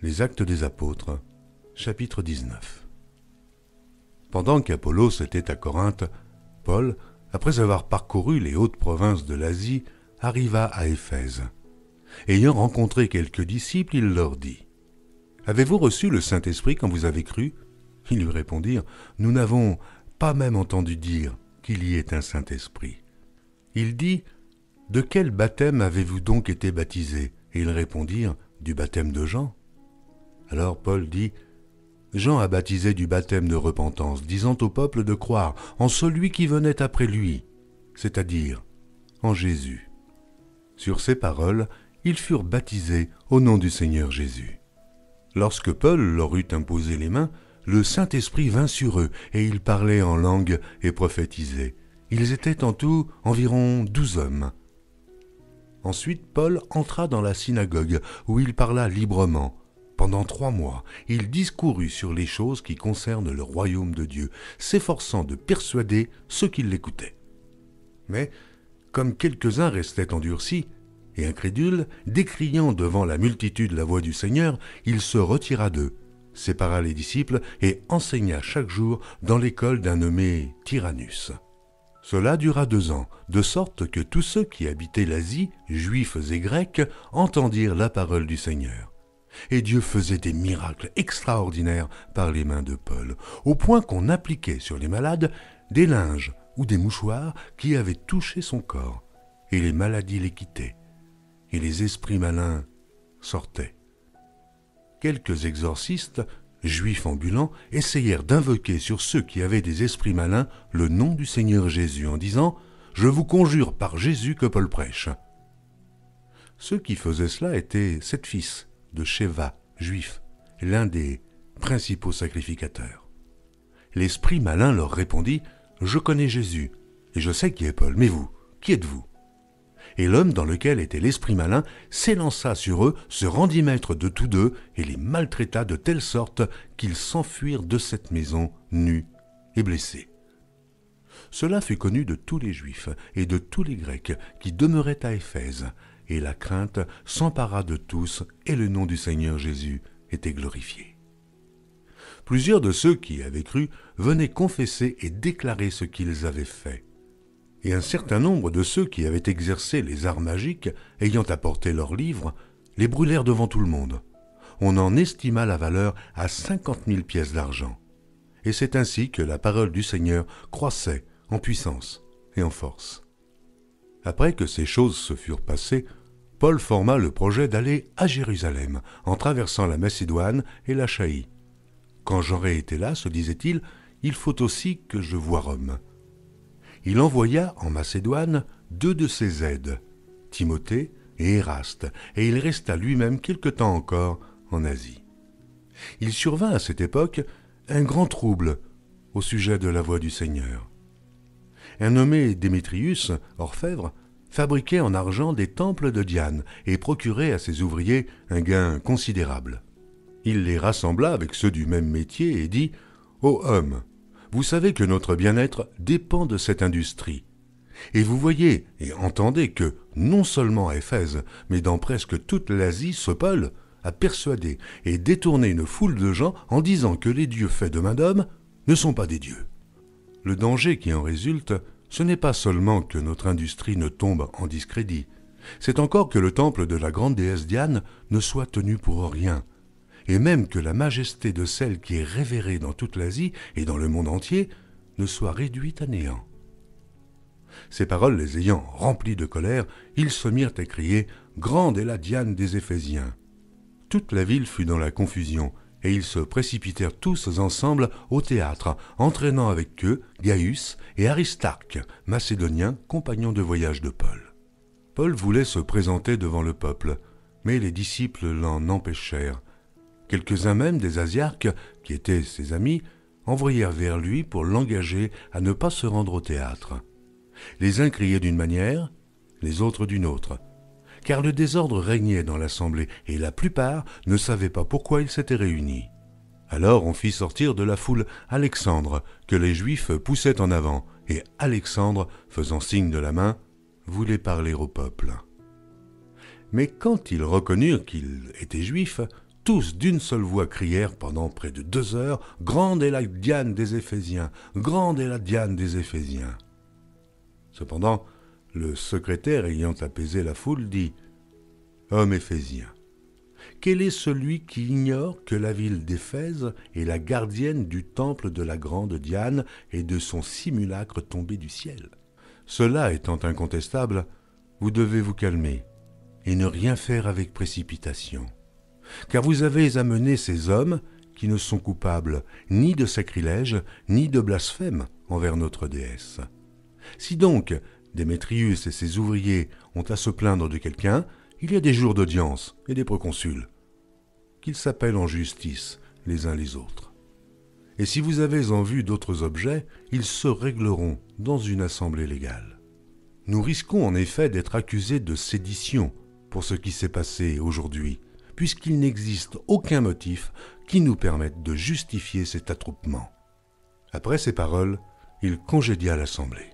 Les Actes des Apôtres, chapitre 19. Pendant qu'Apollos était à Corinthe, Paul, après avoir parcouru les hautes provinces de l'Asie, arriva à Éphèse. Ayant rencontré quelques disciples, il leur dit : « Avez-vous reçu le Saint-Esprit quand vous avez cru ?» Ils lui répondirent : « Nous n'avons pas même entendu dire qu'il y ait un Saint-Esprit. » Il dit : « De quel baptême avez-vous donc été baptisés ?» Et ils répondirent : « Du baptême de Jean. » Alors Paul dit : « Jean a baptisé du baptême de repentance, disant au peuple de croire en celui qui venait après lui, c'est-à-dire en Jésus. » Sur ces paroles, ils furent baptisés au nom du Seigneur Jésus. Lorsque Paul leur eut imposé les mains, le Saint-Esprit vint sur eux, et ils parlaient en langue et prophétisaient. Ils étaient en tout environ 12 hommes. Ensuite, Paul entra dans la synagogue, où il parla librement. Pendant 3 mois, il discourut sur les choses qui concernent le royaume de Dieu, s'efforçant de persuader ceux qui l'écoutaient. Mais, comme quelques-uns restaient endurcis et incrédules, décriant devant la multitude la voix du Seigneur, il se retira d'eux, sépara les disciples et enseigna chaque jour dans l'école d'un nommé Tyrannus. Cela dura 2 ans, de sorte que tous ceux qui habitaient l'Asie, juifs et grecs, entendirent la parole du Seigneur. Et Dieu faisait des miracles extraordinaires par les mains de Paul, au point qu'on appliquait sur les malades des linges ou des mouchoirs qui avaient touché son corps, et les maladies les quittaient, et les esprits malins sortaient. Quelques exorcistes, juifs ambulants, essayèrent d'invoquer sur ceux qui avaient des esprits malins le nom du Seigneur Jésus en disant : « Je vous conjure par Jésus que Paul prêche. » Ceux qui faisaient cela étaient 7 fils de Schéva, juif, l'un des principaux sacrificateurs. L'esprit malin leur répondit : « Je connais Jésus, et je sais qui est Paul, mais vous, qui êtes-vous » Et l'homme dans lequel était l'esprit malin s'élança sur eux, se rendit maître de tous deux, et les maltraita de telle sorte qu'ils s'enfuirent de cette maison nus et blessés. Cela fut connu de tous les Juifs et de tous les Grecs qui demeuraient à Éphèse, et la crainte s'empara de tous, et le nom du Seigneur Jésus était glorifié. Plusieurs de ceux qui avaient cru venaient confesser et déclarer ce qu'ils avaient fait. Et un certain nombre de ceux qui avaient exercé les arts magiques, ayant apporté leurs livres, les brûlèrent devant tout le monde. On en estima la valeur à 50 000 pièces d'argent. Et c'est ainsi que la parole du Seigneur croissait en puissance et en force. Après que ces choses se furent passées, Paul forma le projet d'aller à Jérusalem, en traversant la Macédoine et l'Achaïe. Quand j'aurai été là, se disait-il, il faut aussi que je voie Rome. Il envoya en Macédoine 2 de ses aides, Timothée et Éraste, et il resta lui-même quelque temps encore en Asie. Il survint à cette époque un grand trouble au sujet de la voix du Seigneur. Un nommé Démétrius, orfèvre, fabriquait en argent des temples de Diane et procurait à ses ouvriers un gain considérable. Il les rassembla avec ceux du même métier et dit : « Ô hommes, vous savez que notre bien-être dépend de cette industrie. Et vous voyez et entendez que, non seulement à Éphèse, mais dans presque toute l'Asie, ce Paul a persuadé et détourné une foule de gens en disant que les dieux faits de main d'homme ne sont pas des dieux. Le danger qui en résulte, ce n'est pas seulement que notre industrie ne tombe en discrédit, c'est encore que le temple de la grande déesse Diane ne soit tenu pour rien, et même que la majesté de celle qui est révérée dans toute l'Asie et dans le monde entier ne soit réduite à néant. » Ces paroles les ayant remplis de colère, ils se mirent à crier « Grande est la Diane des Éphésiens !» Toute la ville fut dans la confusion, et ils se précipitèrent tous ensemble au théâtre, entraînant avec eux Gaius et Aristarque, macédoniens, compagnons de voyage de Paul. Paul voulait se présenter devant le peuple, mais les disciples l'en empêchèrent. Quelques-uns même des Asiarques, qui étaient ses amis, envoyèrent vers lui pour l'engager à ne pas se rendre au théâtre. Les uns criaient d'une manière, les autres d'une autre, car le désordre régnait dans l'assemblée et la plupart ne savaient pas pourquoi ils s'étaient réunis. Alors on fit sortir de la foule Alexandre, que les Juifs poussaient en avant, et Alexandre, faisant signe de la main, voulait parler au peuple. Mais quand ils reconnurent qu'il était juif, tous d'une seule voix crièrent pendant près de 2 heures « Grande est la Diane des Éphésiens! Grande est la Diane des Éphésiens !» Cependant, le secrétaire ayant apaisé la foule dit « Homme éphésien, quel est celui qui ignore que la ville d'Éphèse est la gardienne du temple de la grande Diane et de son simulacre tombé du ciel? Cela étant incontestable, vous devez vous calmer et ne rien faire avec précipitation. Car vous avez amené ces hommes qui ne sont coupables ni de sacrilège ni de blasphème envers notre déesse. Si donc Démétrius et ses ouvriers ont à se plaindre de quelqu'un, il y a des jours d'audience et des proconsuls. Qu'ils s'appellent en justice les uns les autres. Et si vous avez en vue d'autres objets, ils se régleront dans une assemblée légale. Nous risquons en effet d'être accusés de sédition pour ce qui s'est passé aujourd'hui, puisqu'il n'existe aucun motif qui nous permette de justifier cet attroupement. » Après ces paroles, il congédia l'assemblée.